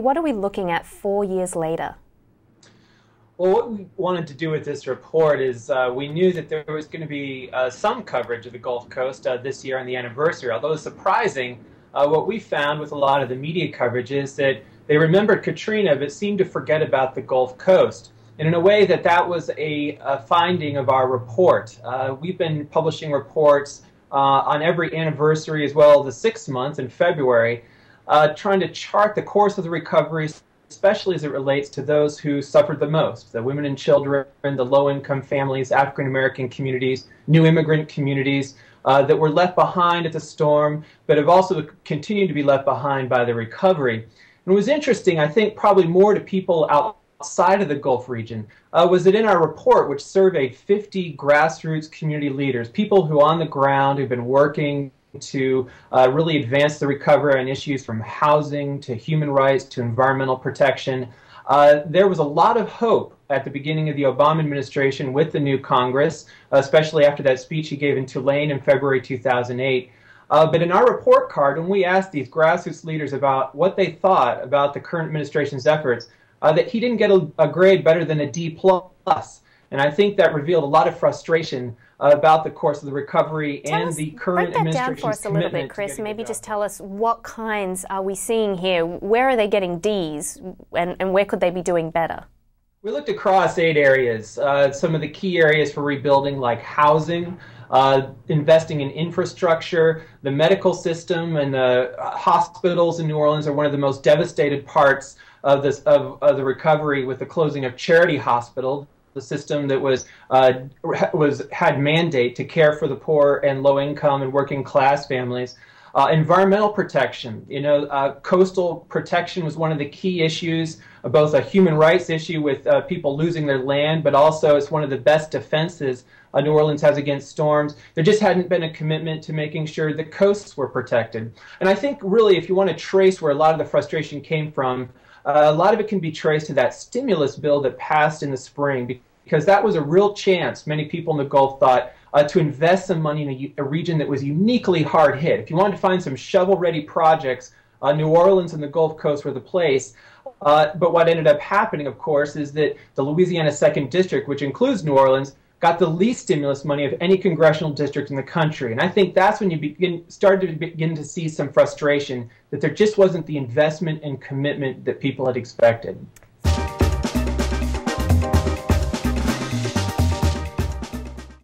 What are we looking at 4 years later? Well, what we wanted to do with this report is we knew that there was going to be some coverage of the Gulf Coast this year on the anniversary. Although surprising, what we found with a lot of the media coverage is that they remembered Katrina but seemed to forget about the Gulf Coast. And in a way that was a finding of our report. We've been publishing reports on every anniversary as well as the 6th month in February, trying to chart the course of the recovery, especially as it relates to those who suffered the most, the women and children, the low-income families, African-American communities, new immigrant communities that were left behind at the storm, but have also continued to be left behind by the recovery. And it was interesting, I think probably more to people outside of the Gulf region, was that in our report, which surveyed 50 grassroots community leaders, people who on the ground who've been working to really advance the recovery on issues from housing to human rights to environmental protection. There was a lot of hope at the beginning of the Obama administration with the new Congress, especially after that speech he gave in Tulane in February 2008. But in our report card, when we asked these grassroots leaders about what they thought about the current administration's efforts, that he didn't get a grade better than a D+. And I think that revealed a lot of frustration about the course of the recovery and the current administration's commitment. Break that down for us a little bit, Chris. Maybe just tell us what kinds are we seeing here? Where are they getting Ds, and where could they be doing better? We looked across 8 areas. Some of the key areas for rebuilding, like housing, investing in infrastructure, the medical system, and the hospitals in New Orleans are one of the most devastated parts of the recovery, with the closing of Charity Hospital, the system that had mandate to care for the poor and low-income and working-class families. Environmental protection, coastal protection was one of the key issues, both a human rights issue with people losing their land, but also it's one of the best defenses New Orleans has against storms. There just hadn't been a commitment to making sure the coasts were protected. And I think really, if you want to trace where a lot of the frustration came from, a lot of it can be traced to that stimulus bill that passed in the spring, because that was a real chance, many people in the Gulf thought, to invest some money in a region that was uniquely hard hit. If you wanted to find some shovel-ready projects, New Orleans and the Gulf Coast were the place. But what ended up happening, of course, is that the Louisiana 2nd District, which includes New Orleans, got the least stimulus money of any congressional district in the country. And I think that's when you started to see some frustration that there just wasn't the investment and commitment that people had expected.